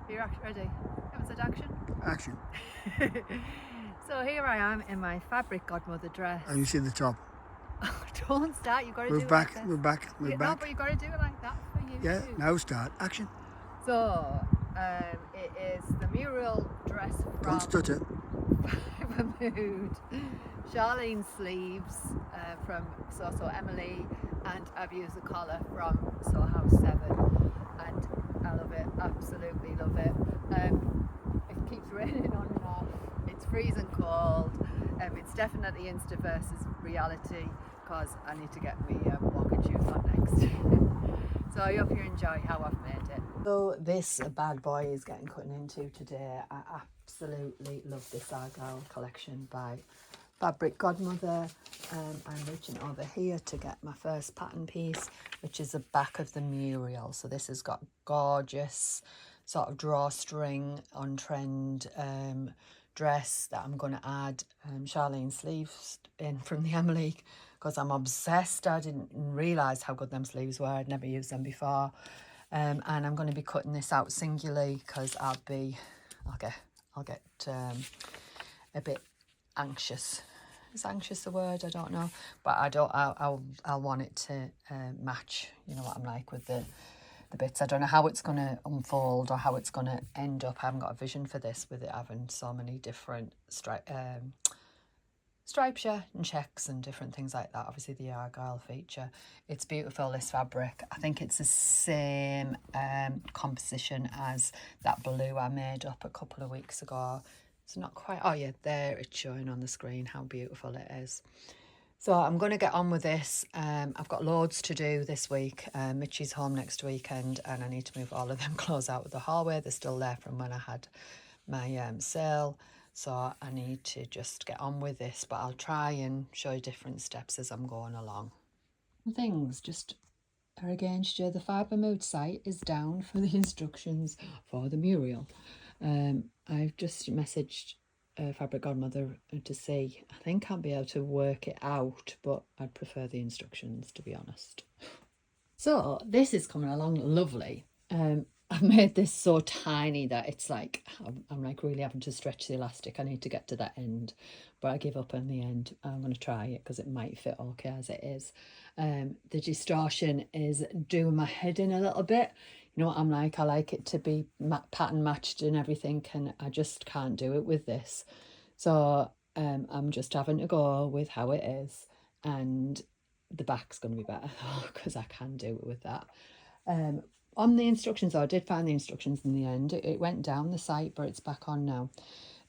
You're ready? Haven't said action? Action. So here I am in my fabric godmother dress. And you see the top. Don't start, you've got to do it Back, like this. move back, move No, back. but you've got to do it like that for you Yeah, too. now start. Action. So, it is the mural dress Don't from stutter. Mood, Charlene sleeves from So Emily, and I've used the collar from So House 7, and I love it, absolutely love it. It keeps raining on and off, it's freezing cold, it's definitely insta versus reality because I need to get my walking shoes on next. So I hope you enjoy how I've made it. So this bad boy is getting cut into today. I absolutely love this Argyle Collection by Fabric Godmother. I'm reaching over here to get my first pattern piece, which is the back of the mural. So this has got gorgeous sort of drawstring on trend dress that I'm going to add Charlene sleeves in from the Emily because I'm obsessed. I didn't realise how good them sleeves were. I'd never used them before. And I'm going to be cutting this out singularly because I'll get a bit anxious. Is anxious a word? I don't know, but I'll want it to match. You know what I'm like with the bits. I don't know how it's going to unfold or how it's going to end up. I haven't got a vision for this with it having so many different stripes, yeah, and checks and different things like that. Obviously the Argyle feature. It's beautiful, this fabric. I think it's the same composition as that blue I made up a couple of weeks ago. It's not quite, oh yeah, there it's showing on the screen how beautiful it is. So I'm going to get on with this. I've got loads to do this week. Mitchie's home next weekend and I need to move all of them clothes out of the hallway. They're still there from when I had my sale. So I need to just get on with this, but I'll try and show you different steps as I'm going along. Things just are against you. The Fibre Mood site is down for the instructions for the mural. I've just messaged Fabric Godmother to see. I think I'll be able to work it out, but I'd prefer the instructions, to be honest. So this is coming along lovely. I've made this so tiny that it's like I'm like really having to stretch the elastic. I need to get to that end, but I give up in the end. I'm going to try it because it might fit okay as it is. The distortion is doing my head in a little bit. You know what I'm like? I like it to be pattern matched and everything, and I just can't do it with this. So I'm just having to go with how it is, and the back's going to be better because I can do it with that. On the instructions, though, I did find the instructions in the end. It went down the site, but it's back on now.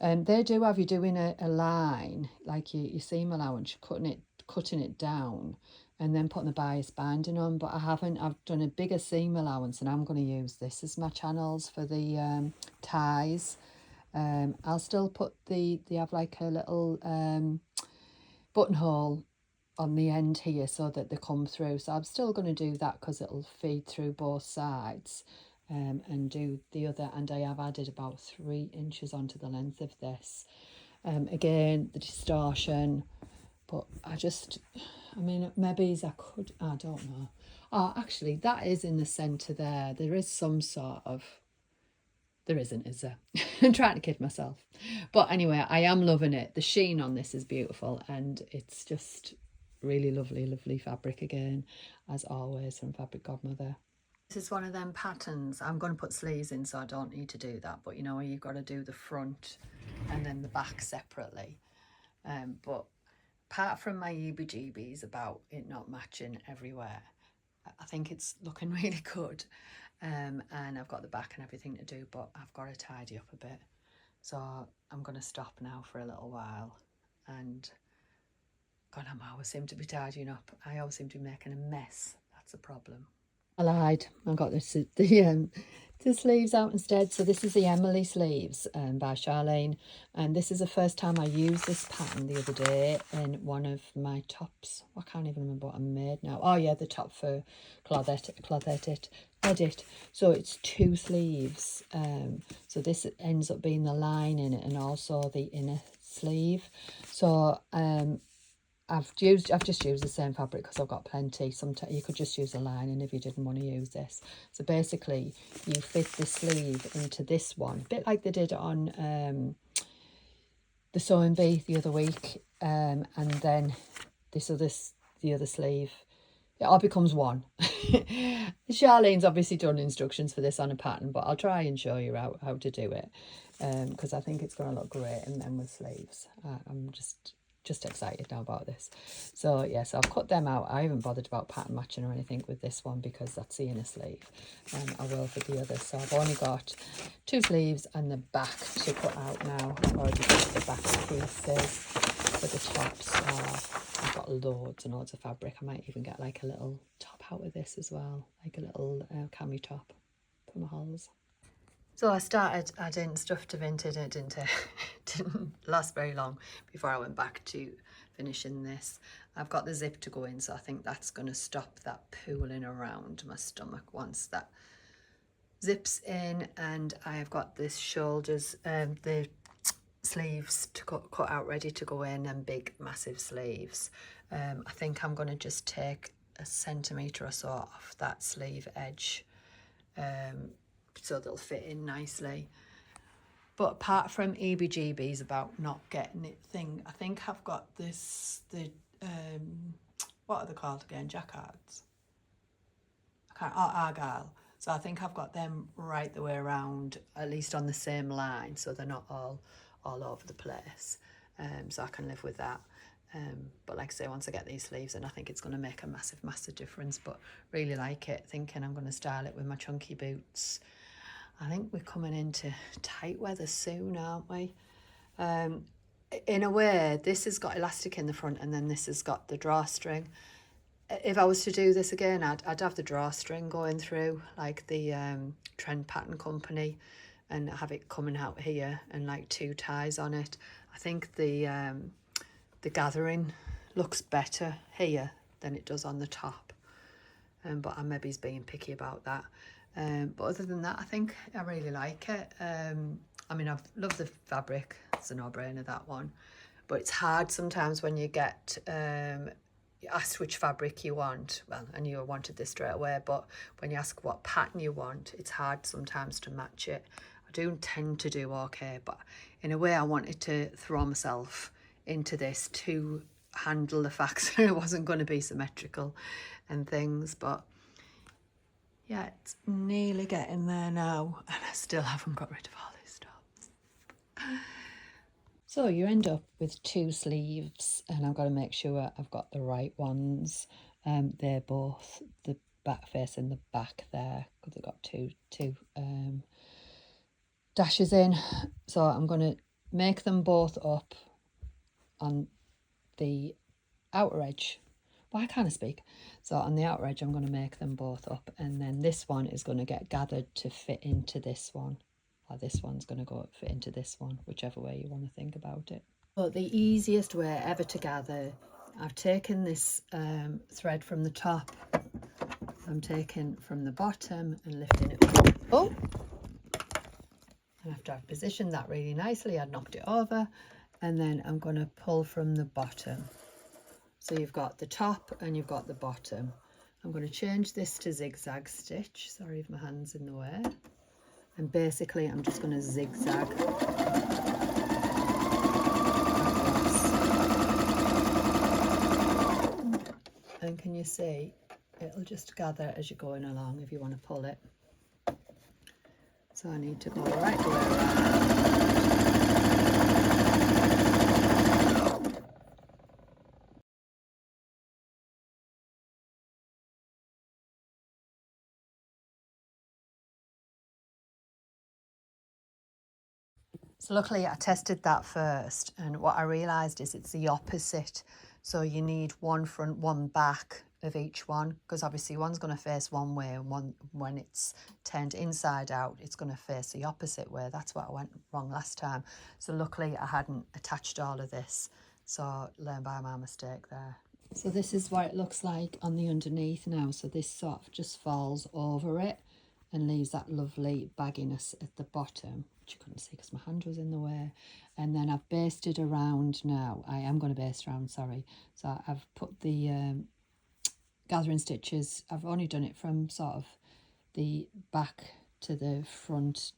They do have you doing a line, like your seam allowance, cutting it down and then putting the bias binding on, but I haven't. I've done a bigger seam allowance and I'm going to use this as my channels for the ties. I'll still put they have like a little buttonhole on the end here so that they come through. So I'm still going to do that because it'll feed through both sides. And do the other, and I have added about 3 inches onto the length of this. Again, the distortion, but I mean, maybe I could, I don't know. Oh, actually, that is in the centre there. There is some sort of, there isn't, is there? I'm trying to kid myself. But anyway, I am loving it. The sheen on this is beautiful and it's just really lovely fabric again, as always, from Fabric Godmother. This is one of them patterns. I'm going to put sleeves in, so I don't need to do that. But you know, you've got to do the front and then the back separately. But apart from my EBGBs about it not matching everywhere, I think it's looking really good. And I've got the back and everything to do, but I've got to tidy up a bit. So I'm going to stop now for a little while. And God, I always seem to be tidying up. I always seem to be making a mess. That's a problem. I lied. I got the sleeves out instead. So this is the Emily sleeves by Charlene, and this is the first time I used this pattern the other day in one of my tops. I can't even remember what I made now. Oh yeah, the top for cloth edit. So it's 2 sleeves. So this ends up being the line in it and also the inner sleeve. So I've just used the same fabric because I've got plenty. Sometimes you could just use a lining if you didn't want to use this. So basically you fit the sleeve into this one, a bit like they did on the sewing bee the other week, and then the other sleeve, it all becomes one. Charlene's obviously done instructions for this on a pattern, but I'll try and show you how to do it, because I think it's going to look great and then with sleeves. I'm just excited now about this. So yeah, so I've cut them out. I haven't bothered about pattern matching or anything with this one because that's the inner sleeve. I will for the others. So I've only got 2 sleeves and the back to cut out now. I've already got the back pieces for the tops. I've got loads and loads of fabric. I might even get like a little top out of this as well, like a little cami top for my hels. So I started adding stuff to Vinted, and it didn't last very long before I went back to finishing this. I've got the zip to go in, so I think that's going to stop that pooling around my stomach once that zips in. And I've got this shoulders, the sleeves to cut out ready to go in, and big massive sleeves. I think I'm going to just take a centimetre or so off that sleeve edge, so they'll fit in nicely. But apart from EBGBs about not getting it I think I've got the what are they called again, jacquards? Argyle. So I think I've got them right the way around, at least on the same line, so they're not all over the place. So I can live with that. But like I say, once I get these sleeves in, I think it's going to make a massive difference. But really like it, thinking I'm going to style it with my chunky boots. I think we're coming into tight weather soon, aren't we? In a way, this has got elastic in the front, and then this has got the drawstring. If I was to do this again, I'd have the drawstring going through, like the Trend Pattern Company, and have it coming out here and like 2 ties on it. I think the gathering looks better here than it does on the top, but I maybe being picky about that. But other than that, I think I really like it. I mean, I've loved the fabric. It's a no-brainer, that one. But it's hard sometimes when you get asked which fabric you want. Well, I knew I wanted this straight away, but when you ask what pattern you want, it's hard sometimes to match it. I do tend to do okay, but in a way I wanted to throw myself into this to handle the fact that it wasn't going to be symmetrical and things. But yeah, it's nearly getting there now, and I still haven't got rid of all these stops. So you end up with 2 sleeves, and I've got to make sure I've got the right ones. They're both the back face and the back there, because I've got two dashes in. So I'm going to make them both up on the outer edge. Why can't I speak? So on the outer edge, I'm going to make them both up, and then this one is going to get gathered to fit into this one. Or this one's going to fit into this one, whichever way you want to think about it. But the easiest way ever to gather, I've taken this thread from the top, I'm taking from the bottom and lifting it up. Oh! And after I've positioned that really nicely, I knocked it over, and then I'm going to pull from the bottom. So you've got the top and you've got the bottom. I'm going to change this to zigzag stitch. Sorry if my hand's in the way. And basically I'm just going to zigzag. And can you see, it'll just gather as you're going along if you want to pull it. So I need to go right the way around. So luckily I tested that first, and what I realised is it's the opposite. So you need one front, one back of each one, because obviously one's going to face one way, and one, when it's turned inside out, it's going to face the opposite way. That's what I went wrong last time. So luckily I hadn't attached all of this, so learn by my mistake there. So this is what it looks like on the underneath now. So this sort of just falls over it and leaves that lovely bagginess at the bottom, which you couldn't see because my hand was in the way. And then I've basted around now. I am going to baste around, sorry. So I've put the gathering stitches, I've only done it from sort of the back to the front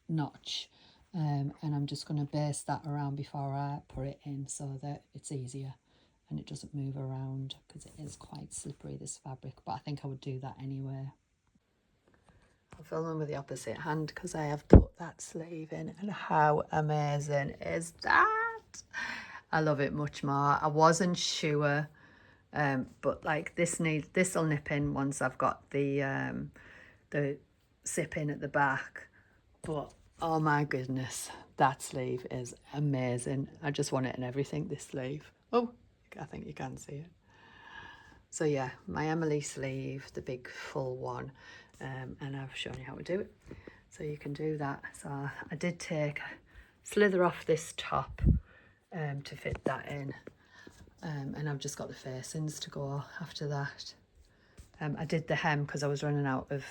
notch, and I'm just going to baste that around before I put it in so that it's easier and it doesn't move around, because it is quite slippery, this fabric, but I think I would do that anyway. I'm filming with the opposite hand because I have put that sleeve in, and how amazing is that? I love it much more. I wasn't sure, but like this'll nip in once I've got the zip in at the back. But oh my goodness, that sleeve is amazing. I just want it in everything, this sleeve. Oh, I think you can see it. So yeah, my Emily sleeve, the big full one, and I've shown you how to do it. So you can do that. So I did take slither off this top to fit that in, and I've just got the facings to go after that. I did the hem because I was running out of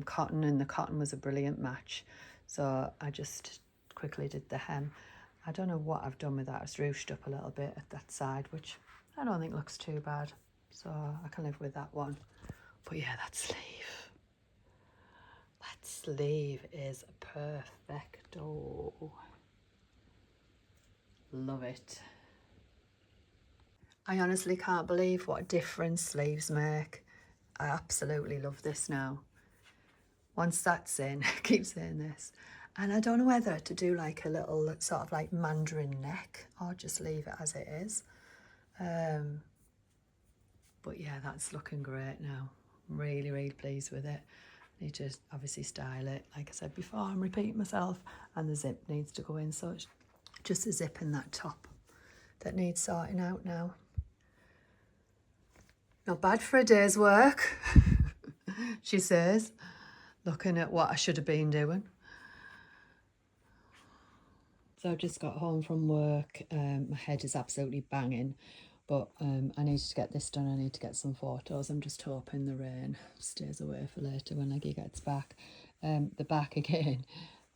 cotton, and the cotton was a brilliant match, so I just quickly did the hem. I don't know what I've done with that. It's ruched up a little bit at that side, which I don't think looks too bad, so I can live with that one. But yeah, that sleeve is perfecto. Love it. I honestly can't believe what a difference sleeves make. I absolutely love this now. Once that's in, I keep saying this, and I don't know whether to do like a little sort of like mandarin neck or just leave it as it is. But yeah, that's looking great now. I'm really, really pleased with it. Need to obviously style it. Like I said before, I'm repeating myself, and the zip needs to go in, so it's just a zip in that top that needs sorting out now. Not bad for a day's work, she says, looking at what I should have been doing. So I've just got home from work. My head is absolutely banging, but I need to get this done. I need to get some photos. I'm just hoping the rain stays away for later when Leggy gets back. The back again,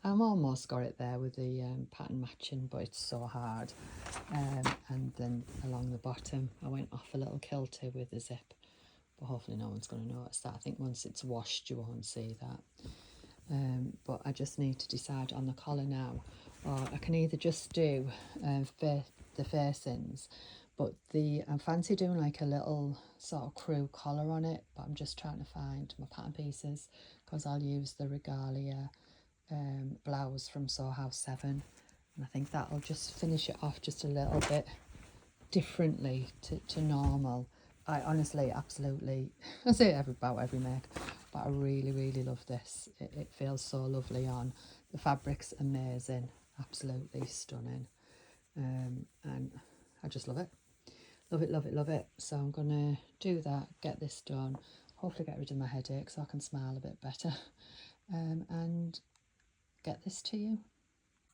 I'm almost got it there with the pattern matching, but it's so hard. And then along the bottom, I went off a little kilter with the zip, but hopefully no one's going to notice that. I think once it's washed, you won't see that. But I just need to decide on the collar now, or I can either just do the facings, but I fancy doing like a little sort of crew collar on it, but I'm just trying to find my pattern pieces, because I'll use the regalia blouse from Sew House 7, and I think that'll just finish it off just a little bit differently to normal. I honestly absolutely, I say it about every make, but I really, really love this. It feels so lovely on. The fabric's amazing, absolutely stunning, and I just love it. Love it, love it, love it. So I'm going to do that, get this done, hopefully get rid of my headache so I can smile a bit better, and get this to you.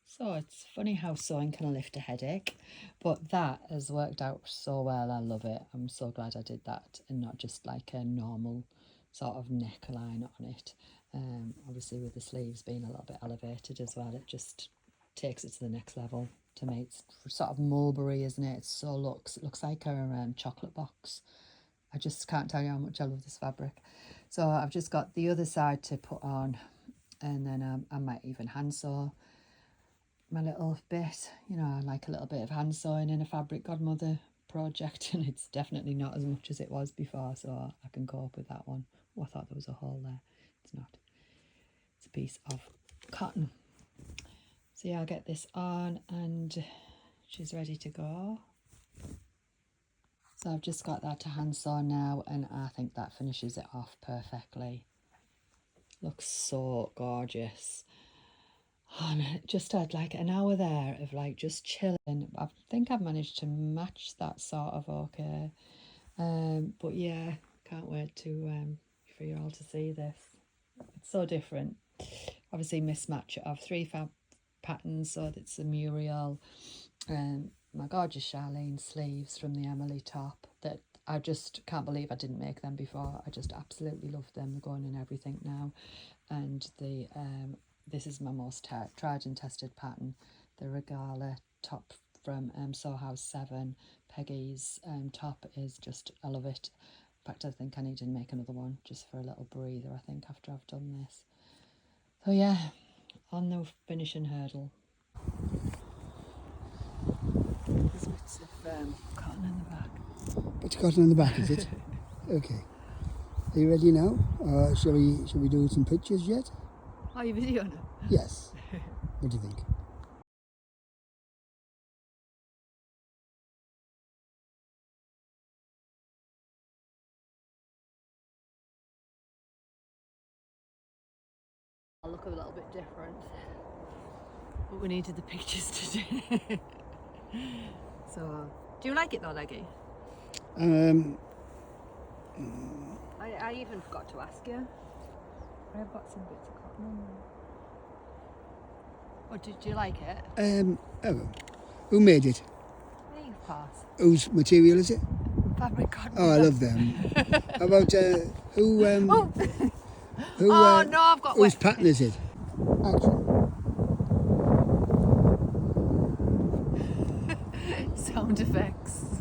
So it's funny how sewing can lift a headache, but that has worked out so well. I love it. I'm so glad I did that, and not just like a normal sort of neckline on it. Obviously with the sleeves being a little bit elevated as well, it just takes it to the next level. To me, it's sort of mulberry, isn't it? It looks like a chocolate box. I just can't tell you how much I love this fabric. So I've just got the other side to put on, and then I might even hand sew my little bit. You know, I like a little bit of hand sewing in a fabric godmother project, and it's definitely not as much as it was before, so I can cope with that one. Oh, I thought there was a hole there. It's not. It's a piece of cotton. So yeah, I'll get this on, and she's ready to go. So I've just got that to hand sew now, and I think that finishes it off perfectly. Looks so gorgeous. And I just had like an hour there of like just chilling. I think I've managed to match that sort of okay. But yeah, can't wait to for you all to see this. It's so different. Obviously mismatch of 3 patterns, so that's the Muriel, my gorgeous Charlene sleeves from the Emily top that I just can't believe I didn't make them before. I just absolutely love them. They're going in everything now. And the this is my most tried and tested pattern. The Regala top from Sew House 7. Peggy's top is just, I love it. In fact, I think I need to make another one just for a little breather, I think, after I've done this. So yeah, on the finishing hurdle. There's bits of cotton in the back. Bits of cotton in the back, is it? Okay. Are you ready now? Shall we do some pictures yet? Are you videoing it? Yes. What do you think? I'll look a little bit different, but we needed the pictures to do. So, do you like it though, Leggy? I even forgot to ask you. I've got some bits of cotton on there. What, did you like it? Oh, who made it? I think pass. Whose material is it? Fabric cotton. Oh, I love them. How about who? Oh. Who? Oh no, I've got. Whose pattern is it? Action. Sound effects.